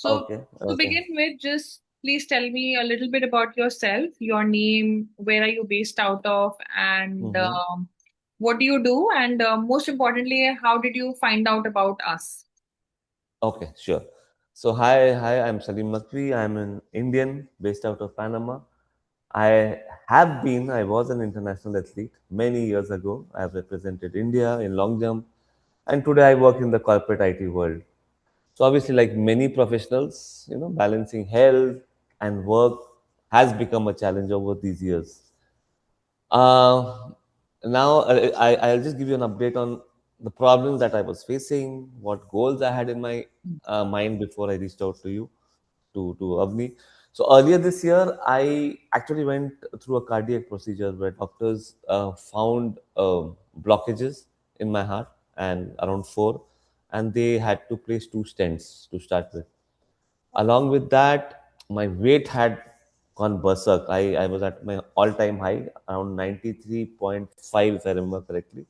So, Okay, to okay. begin with, just please tell me a little bit about yourself, your name, where are you based out of, and Mm-hmm. what do you do? And most importantly, how did you find out about us? Okay, sure. So hi, I'm Salim Naqvi. I'm an Indian based out of Panama. I was an international athlete many years ago. I have represented India in long jump, and today I work in the corporate IT world. So obviously, like many professionals, balancing health and work has become a challenge over these years. Uh, Now, I'll just give you an update on the problems that I was facing, what goals I had in my mind before I reached out to you, to Avni. So earlier this year, I actually went through a cardiac procedure where doctors found blockages in my heart and around four, and they had to place two stents to start with. Along with that, my weight had gone berserk. I was at my all-time high, around 93.5, if I remember correctly.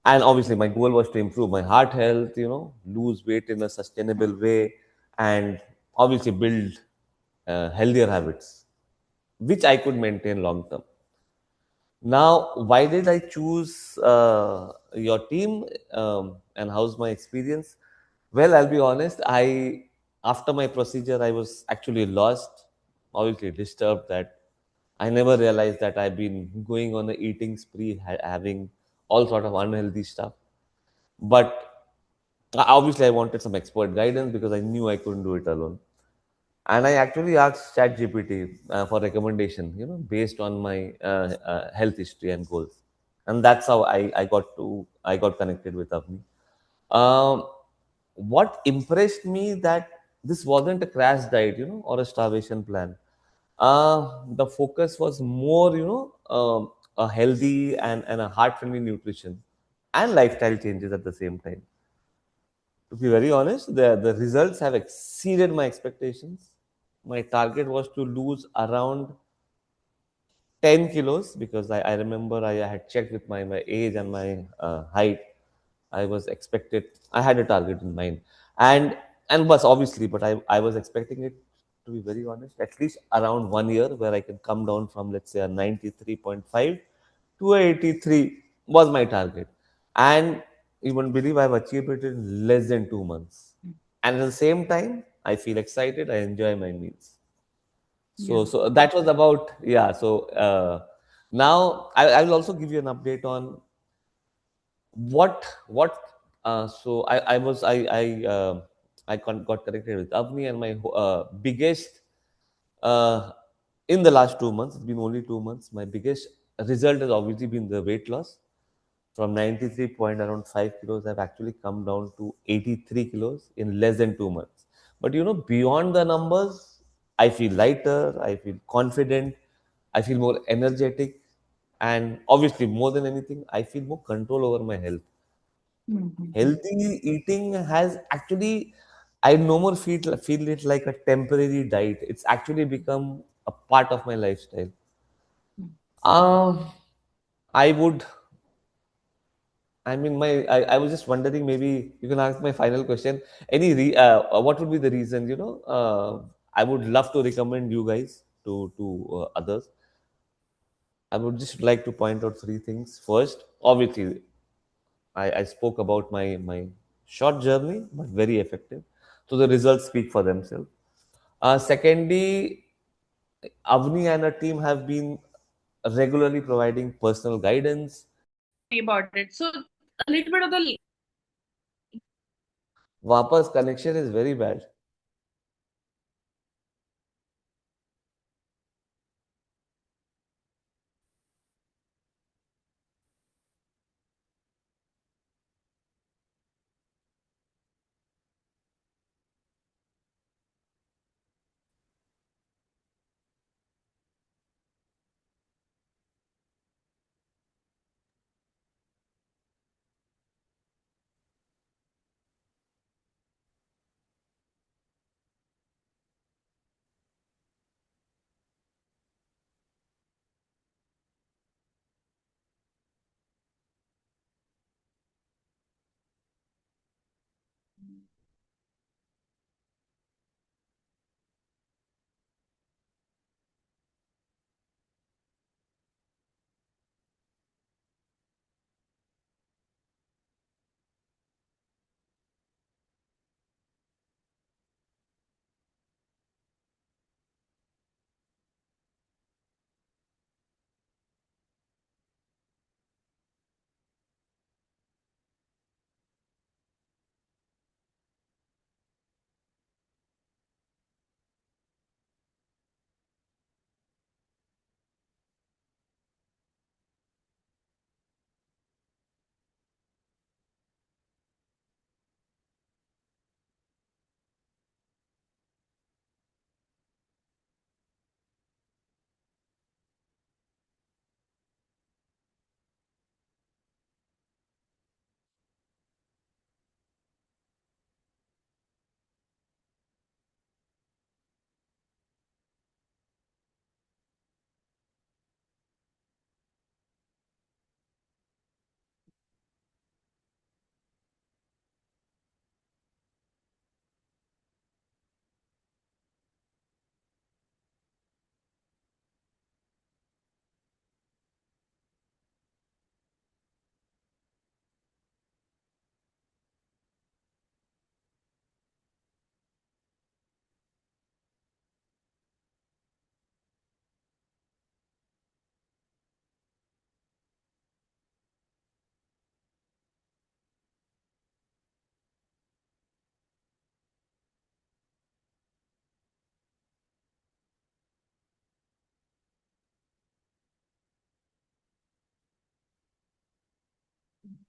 And obviously, my goal was to improve my heart health, lose weight in a sustainable way, and obviously build healthier habits, which I could maintain long term. Now, why did I choose your team, and how's my experience? Well, I'll be honest. I After my procedure, I was actually lost, obviously disturbed that I never realized that I've been going on a eating spree, having all sort of unhealthy stuff. But obviously, I wanted some expert guidance because I knew I couldn't do it alone. And I actually asked ChatGPT for recommendation, based on my health history and goals. And that's how I got connected with Avni. Um, what impressed me that this wasn't a crash diet, or a starvation plan. The focus was more, a healthy and a heart-friendly nutrition and lifestyle changes at the same time. To be very honest, the results have exceeded my expectations. My target was to lose around 10 kilos because I remember I had checked with my age and my height. I was expected, I had a target in mind. And was obviously, but I was expecting it, to be very honest, at least around 1 year where I can come down from, let's say, a 93.5 to a 83 was my target. And you won't believe I've achieved it in less than 2 months. And at the same time, I feel excited, I enjoy my meals. Yeah. So that was about, yeah. So now I will also give you an update on what so got connected with Avni, and my biggest uh, in the last 2 months, it's been only 2 months, my biggest result has obviously been the weight loss. From 93 point around 5 kilos, I've actually come down to 83 kilos in less than 2 months. But beyond the numbers, I feel lighter, I feel confident, I feel more energetic, and obviously, more than anything, I feel more control over my health. Mhm. Healthy eating has actually, I no more feel it like a temporary diet. It's actually become a part of my lifestyle. Um, I would I mean, I was just wondering, maybe you can ask my final question. What would be the reason, I would love to recommend you guys to others. I would just like to point out three things. First, obviously, I spoke about my short journey, but very effective. So the results speak for themselves. Secondly, Avni and her team have been regularly providing personal guidance. Sorry about it. So, a little bit of the Vapa's connection is very bad.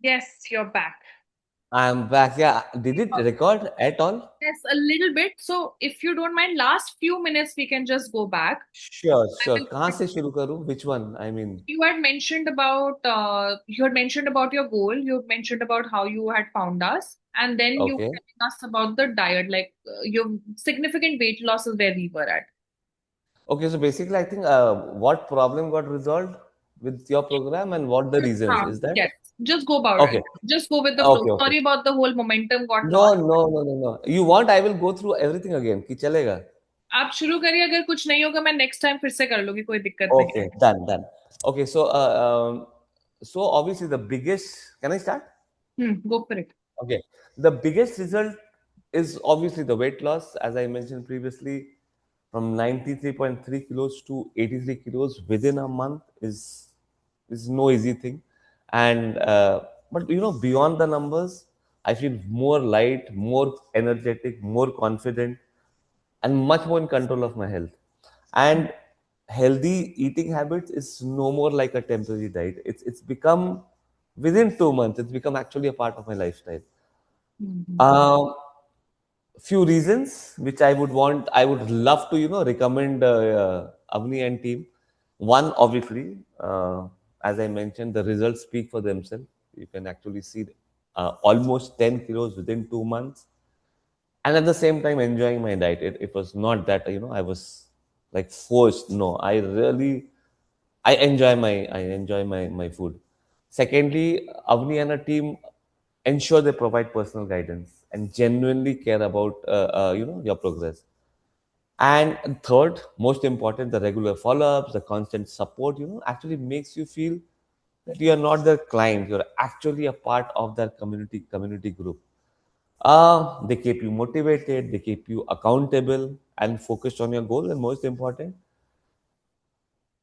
Yes, you're back. I'm back. Yeah. Did it record at all? Yes, a little bit. So if you don't mind, last few minutes we can just go back. Sure, I sure. कहाँ will. से शुरू करूँ? Which one? I mean, You had mentioned about your goal. You had mentioned about how you had found us, and then you were okay. telling us about the diet, like your significant weight loss is where we were at. Okay, so basically, I think what problem got resolved with your program and what the reasons is that? Yes, just go about it. Okay, Just go with the flow. okay, okay. Sorry about the whole momentum got No, lost. no, no, no, no. You want? I will go through everything again. कि चलेगा? आप शुरू करिए अगर कुछ नहीं होगा मैं नेक्स्ट टाइम फिर से कर लूंगी कोई दिक्कत नहीं है Okay, done, done. Okay, so obviously the biggest. Can I start? Go for it Okay, the biggest result is obviously the weight loss, as I mentioned previously, from 93.3 kilos to 83 kilos within a month is no easy thing, and but beyond the numbers, I feel more light, more energetic, more confident, and much more in control of my health. And healthy eating habits is no more like a temporary diet. It's become within 2 months. It's become actually a part of my lifestyle. Um, few reasons which I would love to recommend Avni and team. One, obviously, as I mentioned, the results speak for themselves. You can actually see almost 10 kilos within 2 months, and at the same time enjoying my diet. It was not that I was like forced. No, I enjoy my food. Secondly, Avni and her team ensure they provide personal guidance and genuinely care about your progress. And third, most important, the regular follow-ups, the constant support, actually makes you feel that you are not their client. You're actually a part of their community group. They keep you motivated, they keep you accountable and focused on your goal. And most important,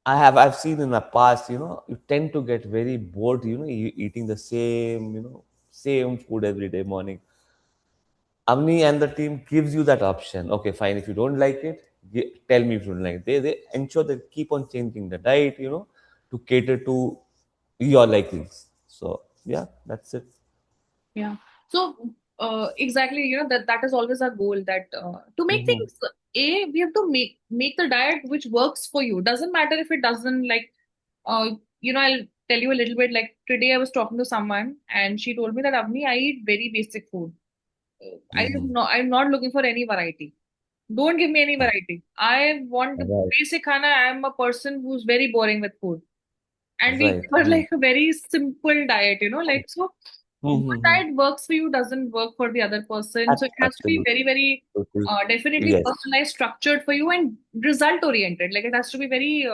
I've seen in the past, you tend to get very bored, eating the same, same food every day morning. Avni and the team gives you that option. Okay, fine. If you don't like it, tell me if you don't like it. They ensure they keep on changing the diet, to cater to your likings. So yeah, that's it. Yeah. So exactly, that is always our goal that to make Hmm. things we have to make the diet which works for you. Doesn't matter if it doesn't like I'll tell you a little bit like today I was talking to someone and she told me that Avni, I eat very basic food. Hmm. I'm not looking for any variety. Don't give me any variety. I want the Right, basic khana. I'm a person who's very boring with food. And we right. were like a very simple diet, like so what Mm-hmm. diet works for you doesn't work for the other person. So it has to be Absolutely. very, very Totally. definitely Yes, personalized, structured for you and result oriented. Like it has to be very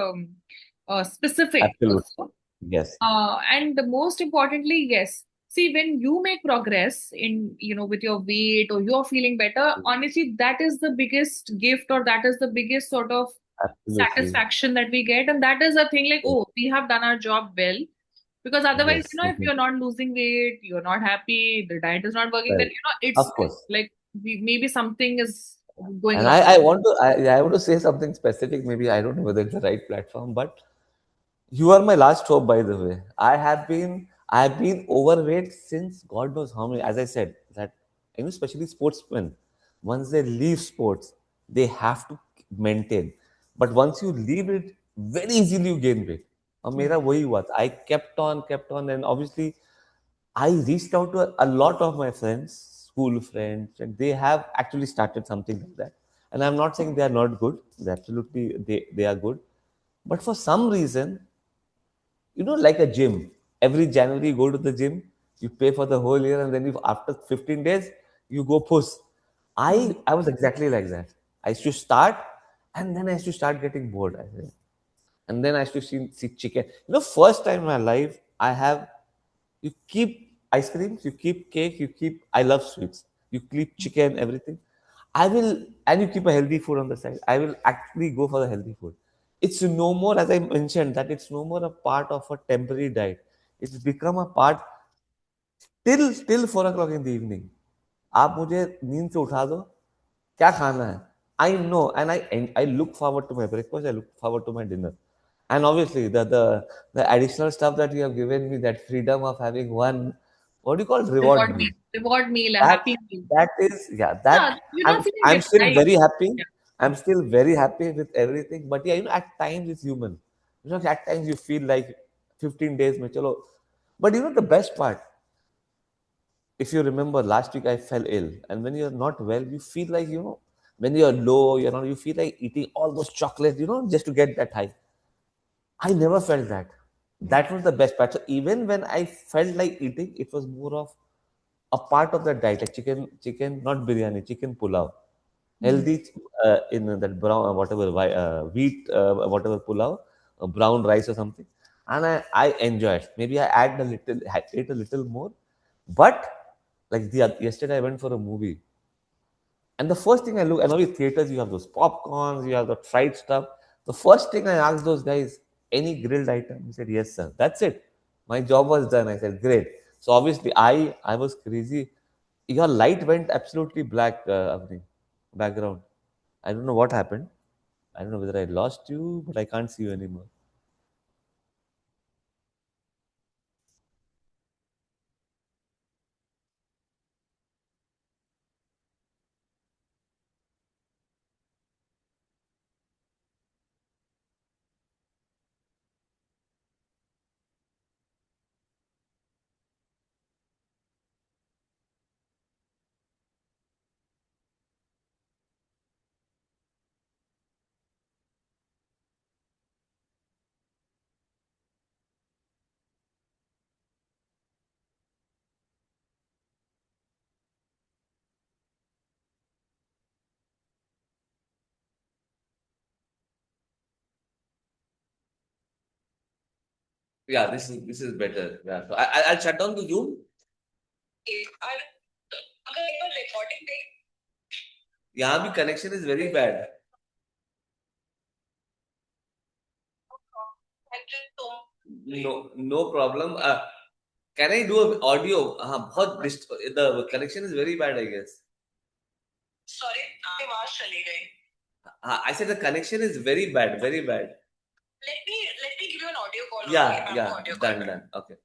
specific absolutely. also. Yes. And the most importantly, yes. See, when you make progress in, with your weight or you're feeling better, honestly, that is the biggest gift or that is the biggest sort of Absolutely. satisfaction that we get. And that is a thing like, Yes. oh, we have done our job well. Because otherwise, Yes. if you're not losing weight, you're not happy, the diet is not working, then, Right. Of it's course. like maybe something is going And wrong. I want to say something specific. Maybe I don't know whether it's the right platform, but you are my last hope, by the way. I have been overweight since God knows how many. As I said, that especially sportsmen, once they leave sports, they have to maintain. But once you leave it, very easily you gain weight. और Yeah. मेरा वही हुआ था. I kept on, and obviously I reached out to a lot of my friends, school friends, and they have actually started something like that. And I'm not saying they are not good. They are good. But for some reason, like a gym. Every January you go to the gym, you pay for the whole year, and then after 15 days you go push. Mhm. I was exactly like that. I used to start, and then I used to start getting bored. And then I used to see chicken. First time in my life, you keep ice creams, you keep cake, I love sweets. You keep chicken, everything. And you keep a healthy food on the side. I will actually go for the healthy food. It's no more, as I mentioned, that it's no more a part of a temporary diet. It's become a part till 4 o'clock in the evening. आप मुझे नींद से उठा दो, क्या खाना है? I know, and I look forward to my breakfast. I look forward to my dinner, And obviously the additional stuff that you have given me, that freedom of having one, what do you call, reward meal. Reward meal, a That happy meal. that is, yeah, Yeah, that you're I'm not feeling I'm still deprived. very happy. Yeah. I'm still very happy with everything. But yeah, at times it's human. At times you feel like 15 days mein chalo. But the best part, if you remember last week I fell ill, and when you're not well, you feel like, when you're low, you feel like eating all those chocolates, just to get that high. I never felt that. That was the best part. So even when I felt like eating, it was more of a part of the diet, like chicken, not biryani, chicken pulao, Hmm. healthy, in that brown, whatever, wheat, whatever pulao, brown rice or something, and I enjoyed. Maybe I ate a little more, but like yesterday I went for a movie, and the first thing I look, I know in theaters you have those popcorns, you have the fried stuff. The first thing I asked those guys, any grilled item? He said, yes, sir. That's it. My job was done. I said, great. So obviously I was crazy. Your light went absolutely black, Avni, background. I don't know what happened. I don't know whether I lost you, but I can't see you anymore. Yeah, this is better. Yeah, so I'll shut down the Zoom. यहाँ भी connection is very bad. No, no problem. Can I do a audio? The connection is very bad, I guess. I said the connection is very bad, very bad. Let me give you an audio call. Yeah, yeah, done, done. Okay.